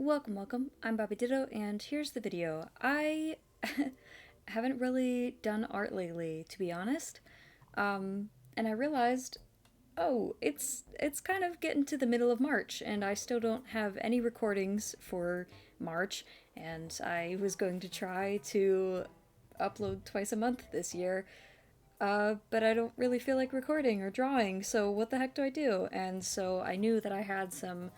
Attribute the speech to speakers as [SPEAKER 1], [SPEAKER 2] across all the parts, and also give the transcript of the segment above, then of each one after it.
[SPEAKER 1] Welcome. I'm Bobby Ditto, and here's the video. I haven't really done art lately, to be honest. And I realized, oh, it's kind of getting to the middle of March, and I still don't have any recordings for March, and I was going to try to upload twice a month this year. But I don't really feel like recording or drawing, so what the heck do I do? And so I knew that I had some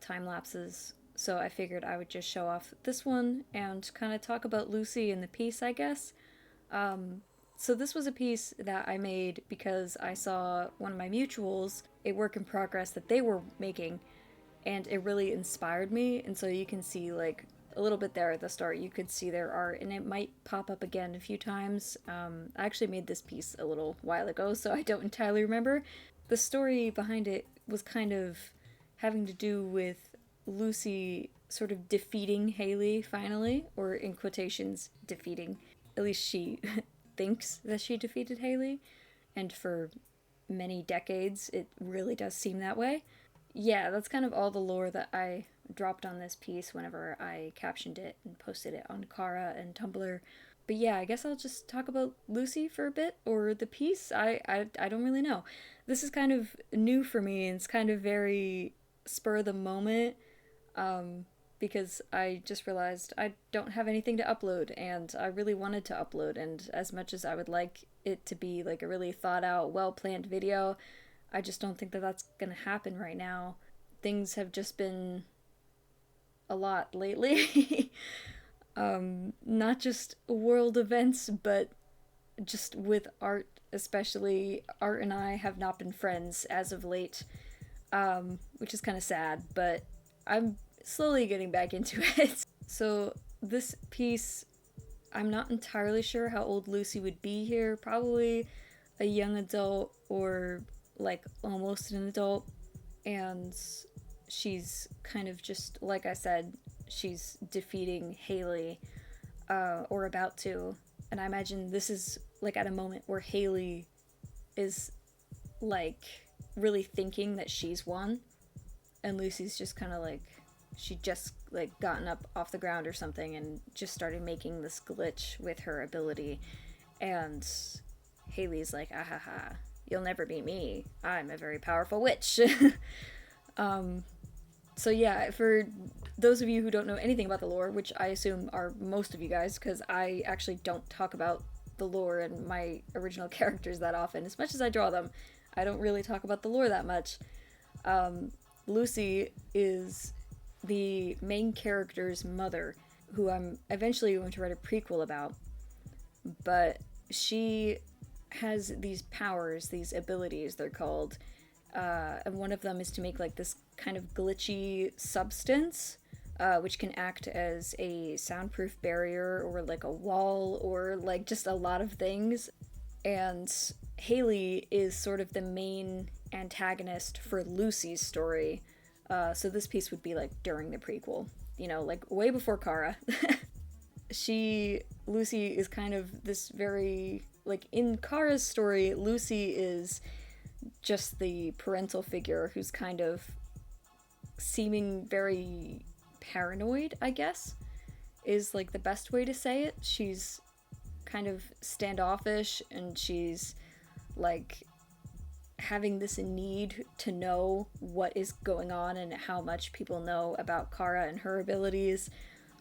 [SPEAKER 1] time lapses, so I figured I would just show off this one and kind of talk about Lucy and the piece, I guess. So this was a piece that I made because I saw one of my mutuals, a work in progress that they were making, and it really inspired me. And so you can see like a little bit there at the start, you could see their art, and it might pop up again a few times. I actually made this piece a little while ago, so I don't entirely remember. The story behind it was kind of having to do with Lucy sort of defeating Haley finally, or in quotations, defeating. At least she thinks that she defeated Haley, and for many decades it really does seem that way. Yeah, that's kind of all the lore that I dropped on this piece whenever I captioned it and posted it on Kara and Tumblr. But yeah, I guess I'll just talk about Lucy for a bit, or the piece. I don't really know. This is kind of new for me, and it's kind of very spur of the moment, because I just realized I don't have anything to upload, and I really wanted to upload, and as much as I would like it to be like a really thought out, well planned video, I just don't think that that's gonna happen right now. Things have just been a lot lately. Not just world events, but just with art, especially. Art and I have not been friends as of late, which is kind of sad, but I'm slowly getting back into it. So this piece, I'm not entirely sure how old Lucy would be here. Probably a young adult or like almost an adult, and she's kind of just, like I said, she's defeating Haley, or about to. And I imagine this is like at a moment where Haley is like really thinking that she's won, and Lucy's just kind of like, she just like gotten up off the ground or something and just started making this glitch with her ability, and Haley's like, ah ha ha, you'll never beat me, I'm a very powerful witch. So yeah, for those of you who don't know anything about the lore, which I assume are most of you guys, because I actually don't talk about the lore and my original characters that often. As much as I draw them, I don't really talk about the lore that much. Lucy is the main character's mother, who I'm eventually going to write a prequel about, but she has these powers, these abilities, they're called, and one of them is to make like this kind of glitchy substance, which can act as a soundproof barrier or like a wall or like just a lot of things. And Haley is sort of the main antagonist for Lucy's story. So this piece would be like during the prequel, you know, like way before Kara. Lucy is kind of this very, like in Kara's story, Lucy is just the parental figure who's kind of seeming very paranoid, I guess, is like the best way to say it. She's kind of standoffish, and she's like having this need to know what is going on and how much people know about Kara and her abilities.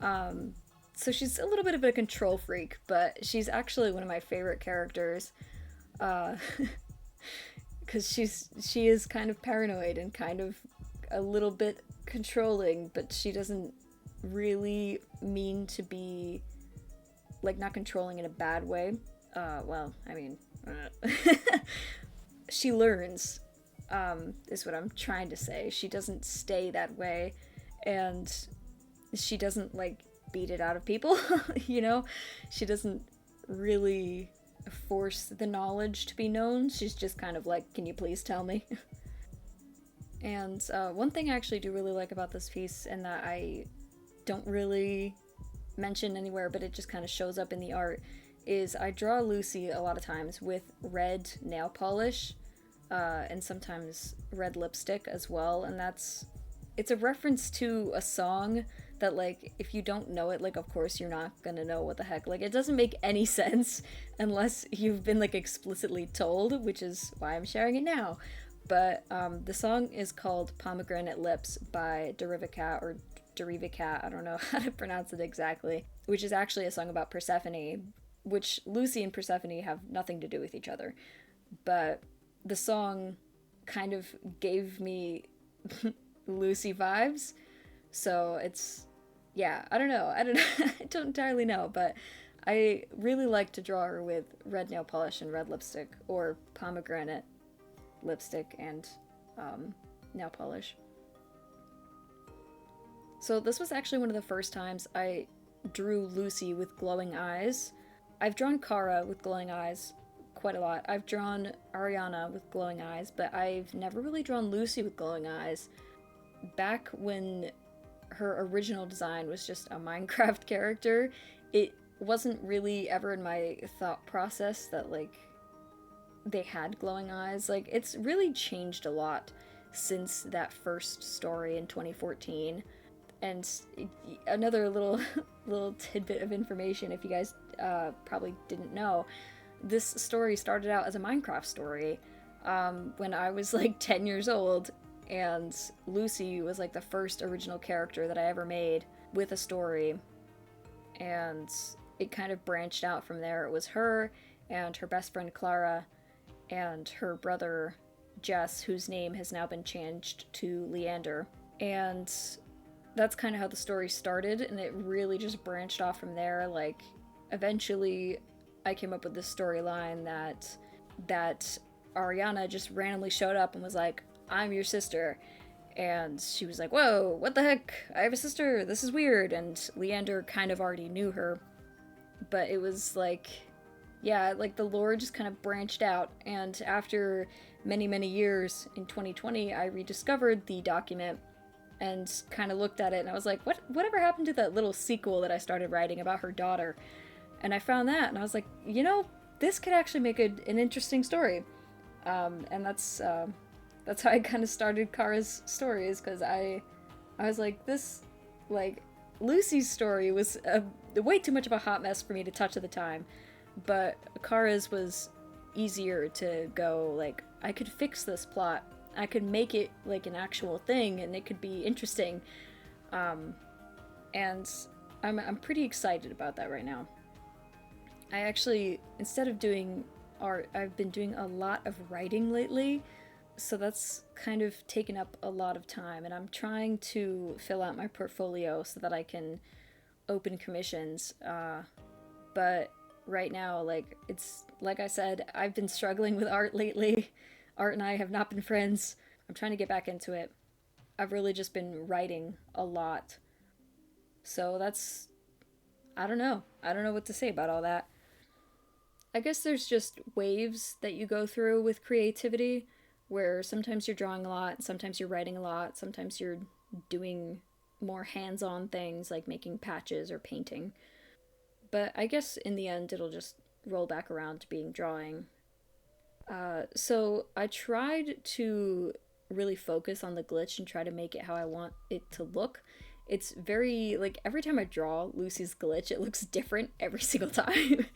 [SPEAKER 1] So she's a little bit of a control freak, but she's actually one of my favorite characters. Because she is kind of paranoid and kind of a little bit controlling, but she doesn't really mean to be, like, not controlling in a bad way. Well, I mean, she learns, is what I'm trying to say. She doesn't stay that way, and she doesn't, like, beat it out of people, you know? She doesn't really force the knowledge to be known. She's just kind of like, can you please tell me? And one thing I actually do really like about this piece, and that I don't really mention anywhere, but it just kind of shows up in the art, is I draw Lucy a lot of times with red nail polish, and sometimes red lipstick as well, and that's it's a reference to a song that, like, if you don't know it, like, of course you're not gonna know what the heck. Like, it doesn't make any sense unless you've been, like, explicitly told, which is why I'm sharing it now. But the song is called Pomegranate Lips by Derivacat, or Derivacat, I don't know how to pronounce it exactly, which is actually a song about Persephone, which Lucy and Persephone have nothing to do with each other. But the song kind of gave me Lucy vibes. So it's, yeah, I don't know. I don't entirely know, but I really like to draw her with red nail polish and red lipstick, or pomegranate lipstick and nail polish. So this was actually one of the first times I drew Lucy with glowing eyes. I've drawn Kara with glowing eyes quite a lot. I've drawn Ariana with glowing eyes, but I've never really drawn Lucy with glowing eyes. Back when her original design was just a Minecraft character, it wasn't really ever in my thought process that, like, they had glowing eyes. Like, it's really changed a lot since that first story in 2014. And another little tidbit of information, if you guys probably didn't know, this story started out as a Minecraft story when I was like 10 years old, and Lucy was like the first original character that I ever made with a story, and it kind of branched out from there. It was her and her best friend Clara and her brother Jess, whose name has now been changed to Leander, and that's kind of how the story started, and it really just branched off from there. Like, eventually I came up with this storyline that Ariana just randomly showed up and was like, "I'm your sister." And she was like, "Whoa, what the heck? I have a sister, this is weird." And Leander kind of already knew her, but it was like, yeah, like the lore just kind of branched out. And after many, many years, in 2020, I rediscovered the document and kind of looked at it, and I was like, whatever happened to that little sequel that I started writing about her daughter? And I found that, and I was like, you know, this could actually make an interesting story. And that's how I kind of started Kara's stories, because I was like, this, like, Lucy's story was way too much of a hot mess for me to touch at the time, but Kara's was easier to go, like, I could fix this plot, I could make it like an actual thing, and it could be interesting. And I'm pretty excited about that right now. I actually, instead of doing art, I've been doing a lot of writing lately, so that's kind of taken up a lot of time, and I'm trying to fill out my portfolio so that I can open commissions. But right now, like, it's, like I said, I've been struggling with art lately. Art and I have not been friends. I'm trying to get back into it. I've really just been writing a lot. So that's, I don't know. I don't know what to say about all that. I guess there's just waves that you go through with creativity, where sometimes you're drawing a lot, sometimes you're writing a lot, sometimes you're doing more hands-on things like making patches or painting. But I guess in the end it'll just roll back around to being drawing. So I tried to really focus on the glitch and try to make it how I want it to look. It's very, like, every time I draw Lucy's glitch, it looks different every single time.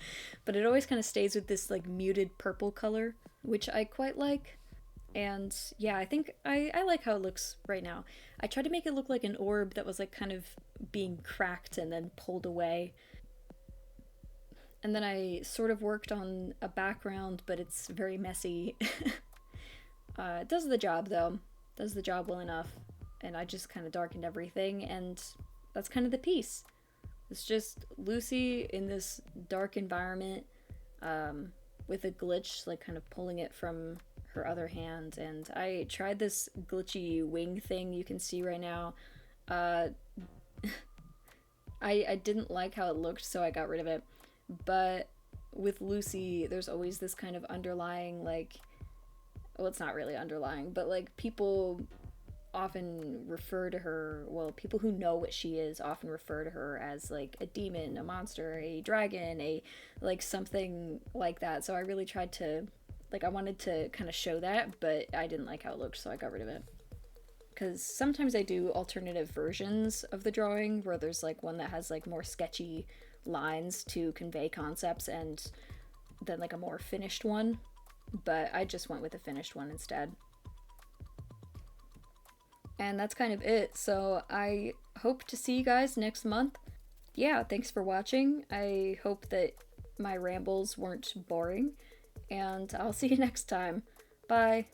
[SPEAKER 1] But it always kind of stays with this, like, muted purple color, which I quite like. And yeah, I think I like how it looks right now. I tried to make it look like an orb that was, like, kind of being cracked and then pulled away. And then I sort of worked on a background, but it's very messy. It does the job, though. Does the job well enough. And I just kind of darkened everything, and that's kind of the piece. It's just Lucy in this dark environment, with a glitch, like, kind of pulling it from her other hand. And I tried this glitchy wing thing you can see right now. I didn't like how it looked, so I got rid of it. But with Lucy, there's always this kind of underlying, like, well, it's not really underlying, but, like, people often refer to her, well, people who know what she is often refer to her as, like, a demon, a monster, a dragon, a, like, something like that. So I really tried to, like, I wanted to kind of show that, but I didn't like how it looked, so I got rid of it. because sometimes I do alternative versions of the drawing where there's like one that has like more sketchy lines to convey concepts and then like a more finished one, but I just went with a finished one instead. And that's kind of it. So I hope to see you guys next month. Yeah, thanks for watching. I hope that my rambles weren't boring, and I'll see you next time. Bye.